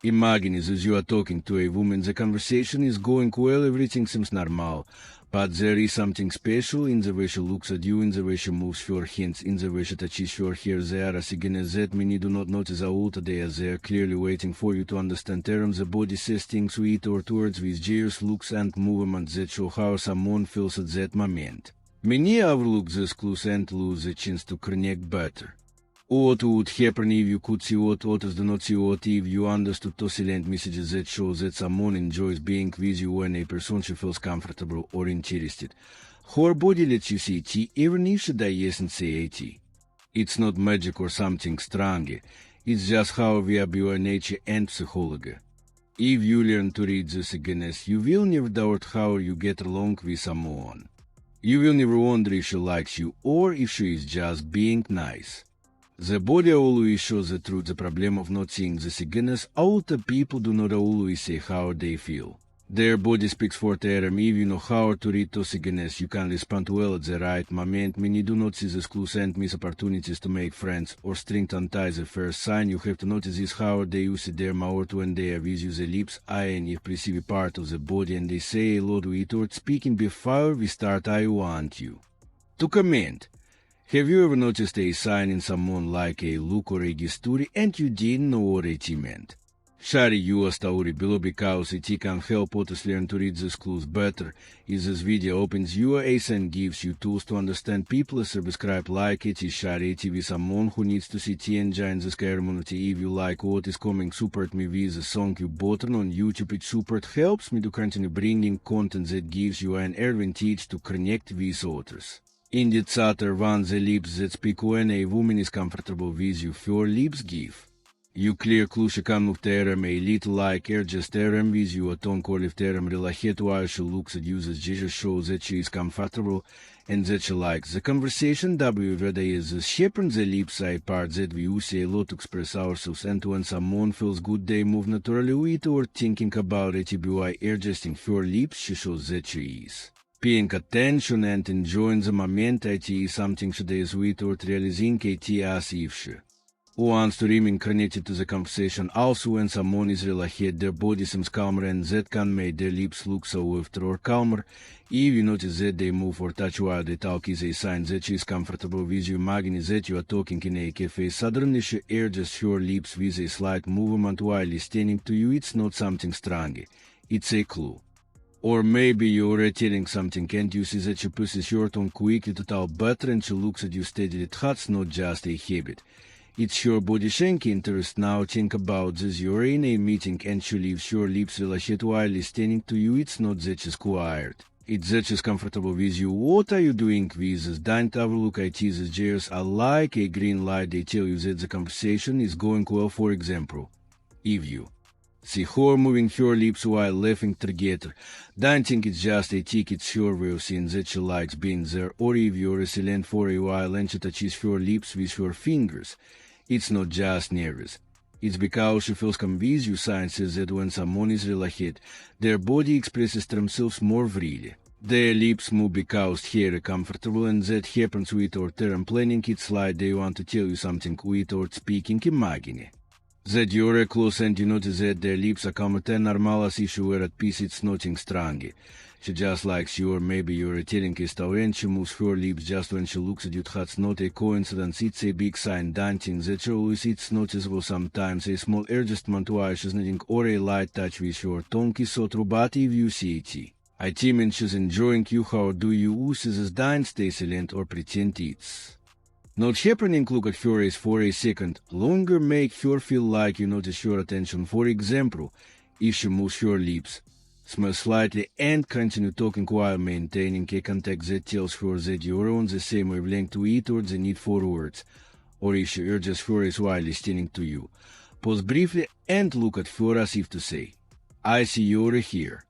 Imagine as you are talking to a woman, the conversation is going well, everything seems normal, but there is something special in the way she looks at you, in the way she moves her hands, in the way she touches your hair. There are signals that many do not notice out there. They are clearly waiting for you to understand terms. The body says things with or towards with gestures, looks and movements that show how someone feels at that moment. Many overlook these clues and lose the chance to connect better. What would happen if you could see what others do not see? What if you understood those silent messages that show that someone enjoys being with you when a person she feels comfortable or interested? Her body lets you see it, even if she doesn't say it. It's not magic or something strong. It's just how we are by nature and psychology. If you learn to read these signals, you will never doubt how you get along with someone. You will never wonder if she likes you or if she is just being nice. The body always shows the truth. The problem of not seeing the signals, other people do not always say how they feel. Their body speaks for them. If you know how to read those signals, you can respond well at the right moment. Many do not see these clues and miss opportunities to make friends or strengthen ties. The first sign you have to notice is how they use their mouth when they are with you. The lips are an expressive part of the body, and they say a lot without speaking. Before we start, I want you to comment. Have you ever noticed a sign in someone like a look or a gesture and you didn't know what it meant? Share your story below because it can help others learn to read these clues better. If this video opens your eyes and gives you tools to understand people, subscribe, like it, share it with someone who needs to see it and join this community. If you like what is coming, support me with the thank you button on YouTube. It support helps me to continue bringing content that gives you an advantage to connect with others. Indicator 1. The lips that speak. When a woman is comfortable with you, her lips give you clear clue. She can move term a little like air, just term with you a tone or lift term relaxed while she looks at you. This gesture shows that she is comfortable and that she likes the conversation. Whether this happens, the lips are a part that we use a lot to express ourselves, and when someone feels good, they move naturally without thinking about it. By adjusting her lips, she shows that she is paying attention and enjoying the moment. It is something she does without realizing it, as if she wants to remain connected to the conversation. Also, when someone is relaxed, their body seems calmer, and that can make their lips look softer or calmer. If you notice that they move or touch while they talk, is a sign that she is comfortable with you. Imagine that you are talking in a cafe. Suddenly she adjusts her lips with a slight movement while listening to you. It's not something strong. It's a clue. Or maybe you're telling something and you see that she pushes your tongue quickly to talk better and she looks at you steadily. That's not just a habit. It's your body showing interest. Now think about this. You're in a meeting and she leaves your lips relaxed while listening to you. It's not that she's quiet. It's that she's comfortable with you. What are you doing with this? Don't overlook it. These gestures are like a green light. They tell you that the conversation is going well. For example, if you see her moving her lips while laughing together, don't think it's just a tick. It's her way of saying that she likes being there. Or if you're silent for a while and she touches her lips with her fingers, it's not just nervous. It's because she feels calm with you. Science says that when someone is relaxed, their body expresses themselves more freely. Their lips move because they are comfortable, and that happens without term planning. It's like they want to tell you something without speaking. Imagine that you're close and you notice that their lips are calmer than normal, as if you were at peace. It's nothing strong. She just likes you, or maybe you're telling a story and she moves her lips just when she looks at you. That's not a coincidence. It's a big sign. Don't think that she always it's noticeable. Sometimes a small adjustment while she's nodding or a light touch with your tongue is so true. But if you see it means she's enjoying you. How do you use this? Don't stay silent or pretend it's not happening. Look at her eyes for a second longer. Make her feel like you notice your attention. For example, if she moves her lips, smile slightly and continue talking while maintaining a contact that tells her that you're on the same wavelength without the need for words. Or if she urges her eyes while listening to you, pause briefly and look at her as if to say, I see you're here.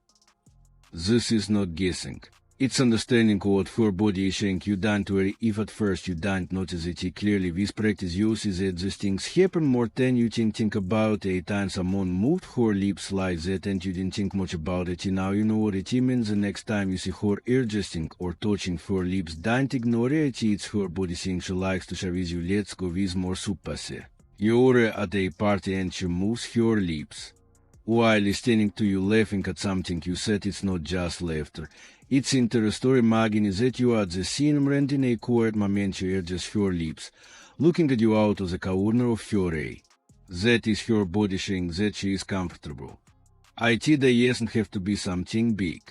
This is not guessing. It's understanding what her body is saying. You don't worry if at first you don't notice it clearly. With practice you see that these things happen more than you think about. A time someone moved her lips like that and you didn't think much about it. Now you know what it means. The next time you see her adjusting or touching her lips, don't ignore it. It's her body saying she likes to share with you. Let's go with more suppasse. You're at a party and she moves her lips. While listening to you laughing at something you said, it's not just laughter. It's interest or imagining that you are at the scene and in a quiet moment you adjust your lips, looking at you out of the corner of your eye. That is her body showing that she is comfortable. It doesn't have to be something big.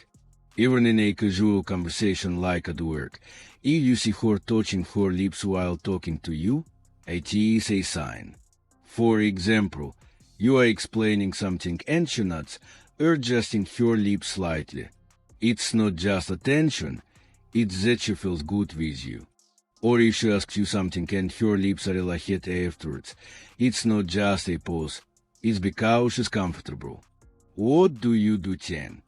Even in a casual conversation like at work, if you see her touching her lips while talking to you, it is a sign. For example, you are explaining something and she nods, adjusting her lips slightly. It's not just attention, it's that she feels good with you. Or if she asks you something and her lips are relaxed afterwards, it's not just a pause, it's because she's comfortable. What do you do then?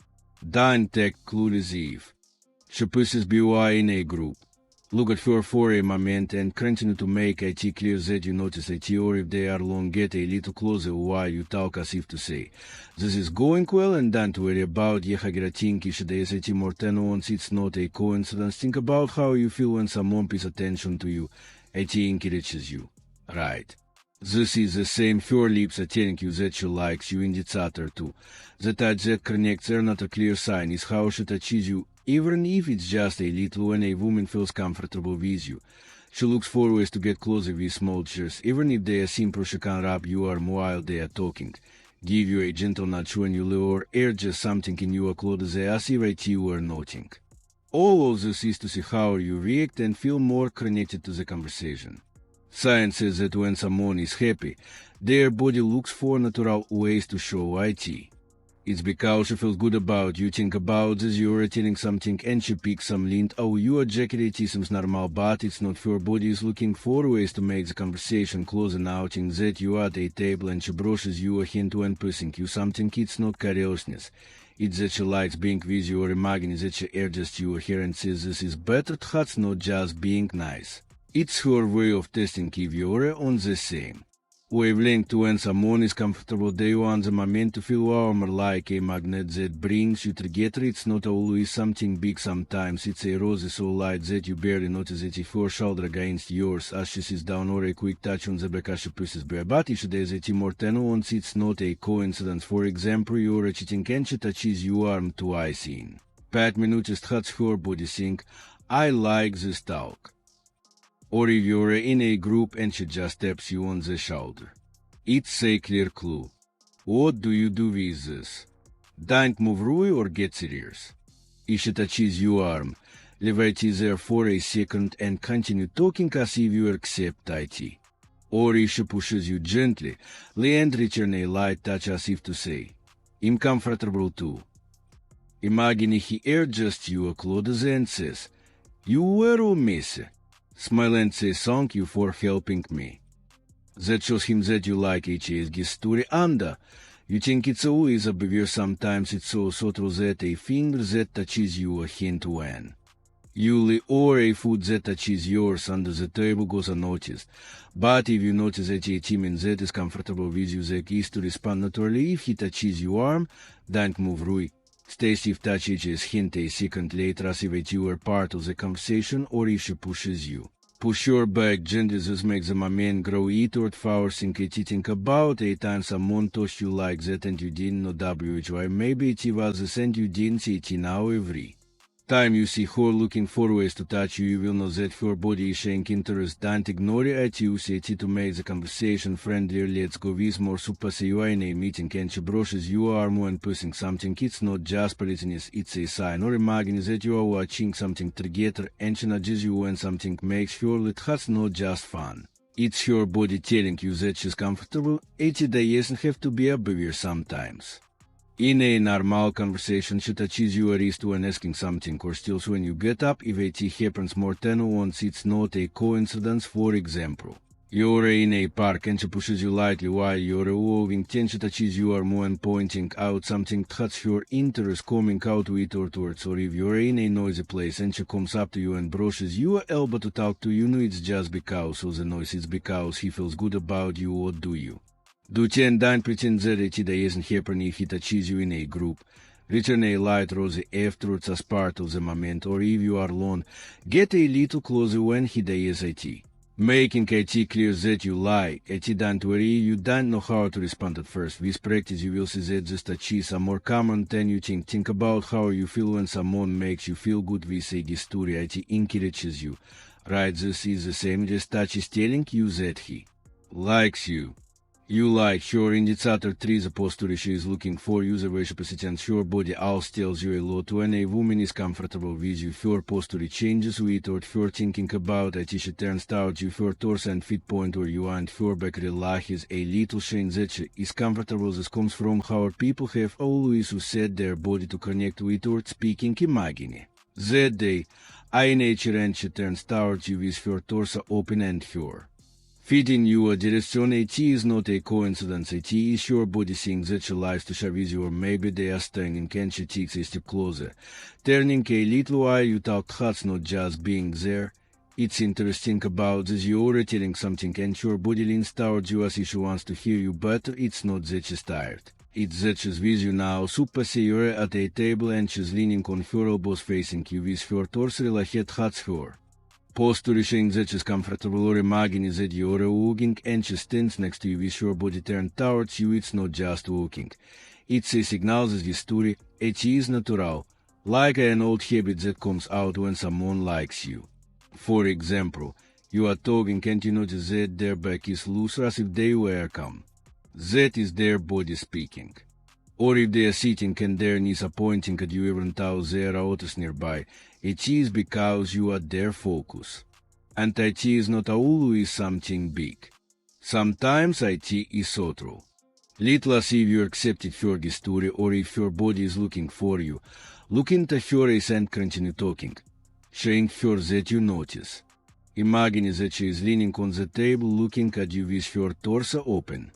Don't act clueless if she pushes by in a group. Look at her for a moment and continue to make it clear that you notice it, or if they are long, get a little closer while you talk as if to say, this is going well and don't worry about think it more than once, it's not a coincidence. Think about how you feel when someone pays attention to you. It encourages you. Right. This is the same, her lips are telling you that she likes you and it's other too. The touch that connects are not a clear sign, is how she touches you, even if it's just a little. When a woman feels comfortable with you, she looks for ways to get closer with small gestures, even if they are simple. She can rub your arm while they are talking, give you a gentle nudge when you leave, or adjust something in your clothes as if you were noting. All of this is to see how you react and feel more connected to the conversation. Science says that when someone is happy, their body looks for natural ways to show it. It's because she feels good about you. Think about this, you're telling something and she picks some lint. Oh, your jacket, it seems normal, but it's not. Her body is looking for ways to make the conversation closer. Noting that you are at a table and she brushes you a hint when pushing you something. It's not carelessness. It's that she likes being with you, or imagining that she adjusts you here and says this is better. That's not just being nice. It's her way of testing if you're on the same wavelength. When someone is comfortable, they want the moment to feel warmer, like a magnet that brings you together. It's not always something big, sometimes it's a rosy so light that you barely notice it, if her shoulder against yours as she sits down, or a quick touch on the back as she pushes by. But if she does it more than once, it's not a coincidence. For example, you're cheating and she touches your arm twice in 5 minutes. That's her body saying, I like this talk. Or if you're in a group and she just taps you on the shoulder. It's a clear clue. What do you do with this? Don't move away or get serious. If she touches your arm, leave it there for a second and continue talking as if you accept it. Or if she pushes you gently, and return a light touch as if to say, I'm comfortable too. Imagine he adjusts your clothes and says, you were all messy. Smile and say thank you for helping me. That shows him that you like his gesture, and you think it's always a behavior. Sometimes it's so subtle that a finger that touches you a hint when you or a foot that touches yours under the table goes unnoticed. But if you notice that a team that is comfortable with you, the key is to respond naturally. If he touches your arm, don't move away. Stay stiff, touch his hint a second later as if you were part of the conversation, or if she pushes you. Push your back gently, this makes the moment grow toward forcing it. Think about a time someone touched you like that and you didn't know why. Maybe it was this and you didn't see it. Now every time you see her looking for ways to touch you, you will know that her body is showing interest. Don't ignore it. Use it to make the conversation friendlier. Let's go with more. Suppose you are in a meeting and she brushes your arm when pushing something. It's not just politeness, it's a sign. Or imagine that you are watching something together and she nudges you when something makes her laugh. That's not just fun. It's her body telling you that she's comfortable. It doesn't have to be a behavior sometimes. In a normal conversation, she touches your wrist when asking something, or steals when you get up. If it happens more than once, it's not a coincidence. For example, you're in a park and she pushes you lightly while you're walking, then she touches your arm when pointing out something. That's her interest coming out with or towards. Or if you're in a noisy place and she comes up to you and brushes your elbow to talk to you, know it's just because of the noise, it's because he feels good about you. What do you do? Don't pretend that it doesn't happen if he touches you in a group. Return a light rosy afterwards as part of the moment, or if you are alone, get a little closer when he does it. Making it clear that you like it, don't worry, you don't know how to respond at first. With practice you will see that these touches are more common than you think. Think about how you feel when someone makes you feel good with a gesture. It encourages you. Right, this is the same as touch is telling you that he likes you. You like her. Indicator 3. The posture she is looking for you. The way she positions her body also tells you a lot. When a woman is comfortable with you, her posture changes without her thinking about it. She turns towards you, her torso and feet point where you and her back relaxes a little, showing that she is comfortable. This comes from how people have always set their body to connect without speaking. Imagine that day, I nature and she turns towards you with her torso open and her feet in your direction. It is not a coincidence. It is your body saying that she likes to share with you, or maybe they are standing and she takes a step closer, turning a little while you talk. That's not just being there. It's interesting about this. You're telling something and your body leans towards you as if she wants to hear you, but it's not that she's tired. It's that she's with you now. Suppose you're at a table and she's leaning on her elbows facing you with her torso relaxed. That's her posture, showing that she's comfortable, or imagine that you're walking and she stands next to you with your body turned towards you. It's not just walking. It's a signal that this story, it is natural, like an old habit that comes out when someone likes you. For example, you are talking and you notice that their back is loose as if they were calm. That is their body speaking. Or if they are sitting and their knees are pointing at you even though there are others nearby, it is because you are their focus. And it is not always something big. Sometimes it is subtle. Little as if you accepted her gesture, or if your body is looking for you, looking to her eyes and continue talking, showing her that you notice. Imagine that she is leaning on the table looking at you with her torso open.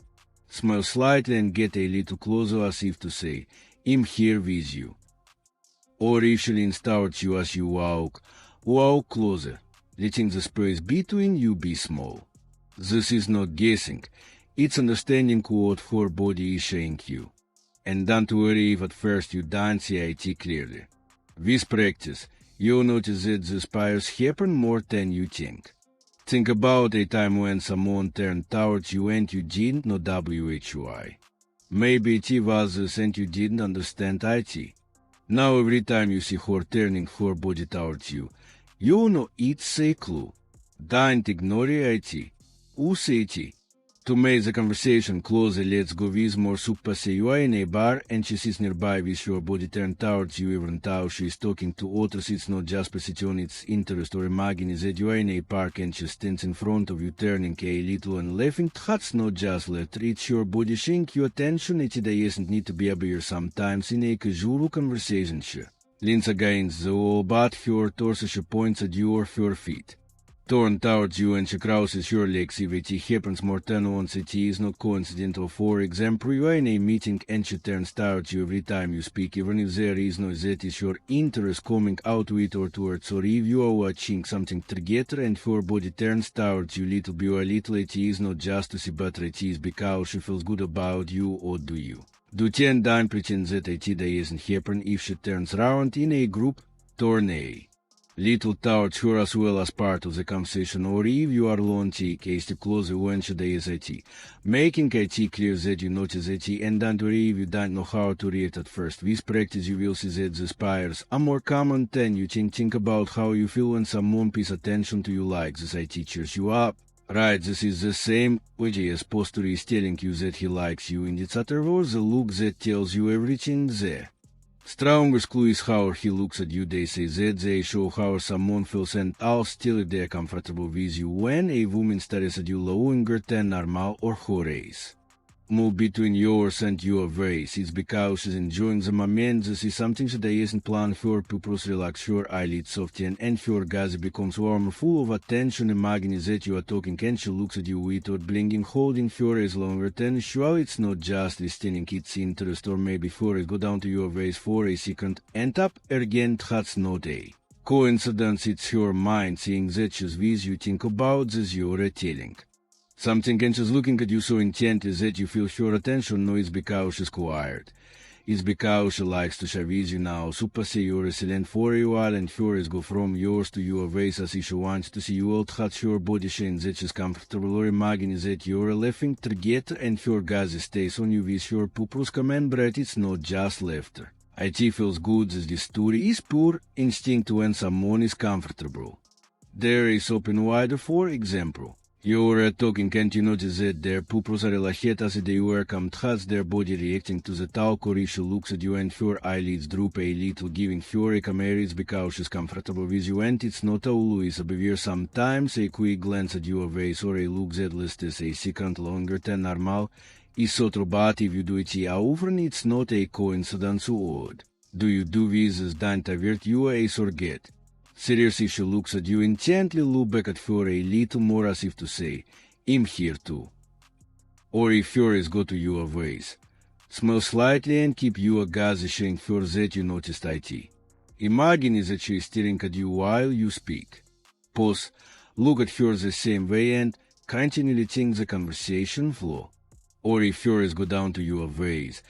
Smile slightly and get a little closer as if to say, I'm here with you. Or if she leans towards you as you walk closer, letting the space between you be small. This is not guessing, it's understanding what her body is showing you. And don't worry if at first you don't see it clearly. With practice, you'll notice that the spires happen more than you think. Think about a time when someone turned towards you and you didn't know why. Maybe it was this and you didn't understand it. Now every time you see her turning her body towards you, you know it's a clue. Don't ignore it. Use it. To make the conversation closer, let's go with more. Suppose you are in a bar and she sits nearby with your body turned towards you even though she is talking to others. It's not just position, it's interest. Or imagine that you are in a park and she stands in front of you turning a little and laughing. That's not just laughter, it's your body showing you attention. It doesn't need to be obvious. Sometimes in a casual conversation she leans against the wall, but her torso she points at you or her feet turn towards you and she crosses your legs. If it happens more than once, it is not coincidental. For example, you are in a meeting and she turns towards you every time you speak, even if there is no that is your interest coming out with or towards. Or if you are watching something together and her body turns towards you little by little, it is not just to see, but it is because she feels good about you. Or do you? Do 10 don't pretend that it doesn't happen. If she turns around in a group, turn a little towards her as well as part of the conversation. Or if you are alone, take a step closer when she does it, making it clear that you notice it. And don't worry if you don't know how to react at first. With practice you will see that the spires are more common than you think. Think about how you feel when someone pays attention to you like this. It cheers you up. Right, this is the same which as posture is telling you that he likes you. Indicator was the look that tells you everything there. Strongest clue is how he looks at you. They say that they show how someone feels, and all still if they are comfortable with you. When a woman stares at you longer than normal or her eyes move between yours and your face, it's because she's enjoying the moment. This is something that isn't planned. Her pupils relax, her eyelids soften, and her gaze becomes warmer, full of attention. Imagine that you are talking and she looks at you without blinking, holding her eyes longer than usual. It's not just listening, it's interest. Or maybe her eyes go down to your face for a second and up again. That's not a coincidence, it's your mind saying that she's with you. Think about this, you're telling something and she's looking at you so intently that you feel her attention. No, it's because she's quiet. It's because she likes to share with you now. Super say you're resilient for a while and is go from yours to your ways as she wants to see you old hot your body shine that is comfortable or imagine that you're laughing together and your gaze stays on you with your pupils command but it's not just laughter. It feels good as the story is pure instinct when someone is comfortable. There is open wider for example. You're talking and you notice that their pupils are relaxed as they work has their body reacting to the talk or she looks at you and her eyelids droop a little giving her a camera because she's comfortable with you and it's not always a behavior sometimes a quick glance at your face or a look that lasts a second longer than normal is so true but if you do it often it's not a coincidence or odd. Do you do this as don't avert you a forget? Seriously, she looks at you intently, look back at her a little more as if to say, I'm here too. Or if her is go to your ways. Smile slightly and keep your gaze showing her that you noticed it. Imagine that she is staring at you while you speak. Pause, look at her the same way and continually think the conversation flow. Or if her is go down to your ways,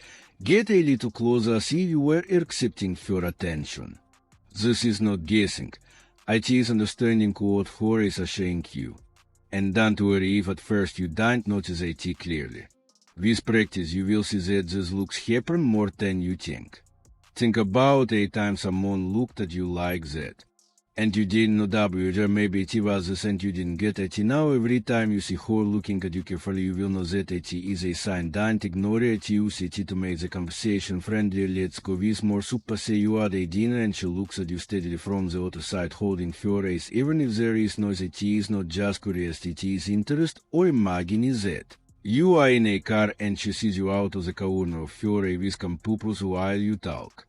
get a little closer as if you were accepting her attention. This is not guessing. It is understanding what her is showing you. And don't worry if at first you don't notice it clearly. With practice you will see that this looks happen more than you think. Think about a time someone looked at you like that. And you didn't know whether maybe it was this and you didn't get it. Now every time you see her looking at you carefully you will know that it is a sign. Don't ignore it, use it to make the conversation friendly. Let's go with more. Super say you are at dinner and she looks at you steadily from the other side holding her eyes. Even if there is noise it is not just curiosity, it is interest or imagine that. You are in a car and she sees you out of the corner of her eye with some pupils while you talk.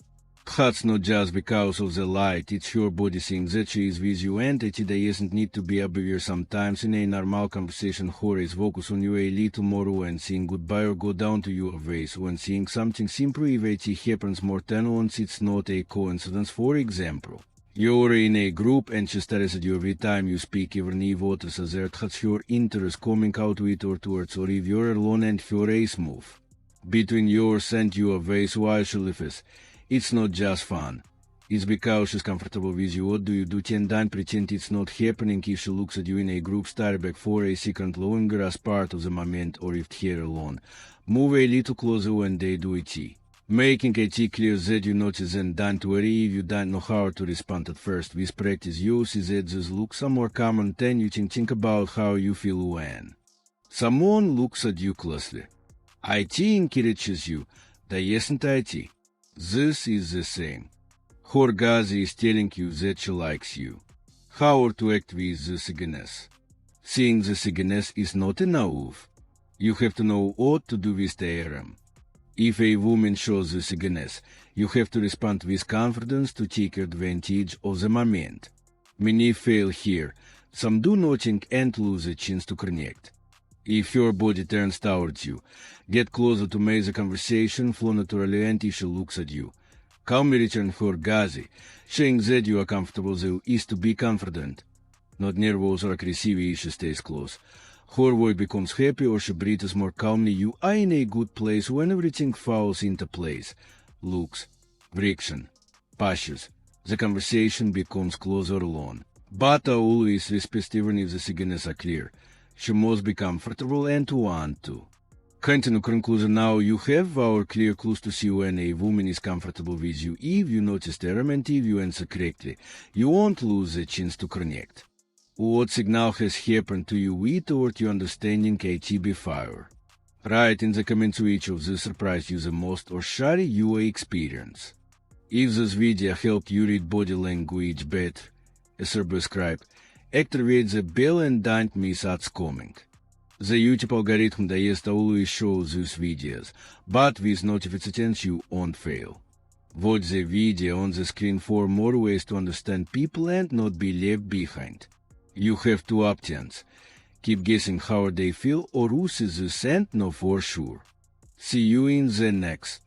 That's not just because of the light, it's your body saying that she is with you and it doesn't need to be a behavior sometimes in a normal conversation her is focus on you a little more when saying goodbye or go down to your face when saying something simple if it happens more than once it's not a coincidence. For example, you're in a group and she stares at you every time you speak even if others are there that's your interest coming out with or towards or if you're alone and your eyes move between yours and your face while she laughs. It's not just fun. It's because she's comfortable with you. What do you do? Don't pretend it's not happening if she looks at you in a group, stare back for a second longer as part of the moment, or if here alone. Move a little closer when they do it. Making it clear that you notice and don't worry if you don't know how to respond at first. With practice you see that these looks are more common than you think about how you feel when someone looks at you closely. It encourages you. Doesn't it? This is the same. Her gaze is telling you that she likes you. How to act with this eagerness? Seeing this eagerness is not enough. You have to know what to do with the arm. If a woman shows this eagerness, you have to respond with confidence to take advantage of the moment. Many fail here. Some do nothing and lose a chance to connect. If your body turns towards you, get closer to make the conversation flow naturally and if she looks at you. Calmly return her gaze, showing that you are comfortable though is to be confident. Not nervous or aggressive if she stays close. Her voice becomes happy or she breathes more calmly. You are in a good place when everything falls into place. Looks, direction, postures. The conversation becomes closer alone. But always respect even if the signals are clear. She must be comfortable and want to. Continue conclusion. Now you have our clear clues to see when a woman is comfortable with you. If you notice the element, if you answer correctly, you won't lose the chance to connect. What signal has happened to you without your understanding it before? Write in the comments which of these surprised you the most or share your experience. If this video helped you read body language better, as subscribe, activate the bell and don't miss what's coming. The YouTube algorithm does always show these videos, but with notifications you won't fail. Watch the video on the screen for more ways to understand people and not be left behind. You have two options. Keep guessing how they feel or who sees this and know for sure. See you in the next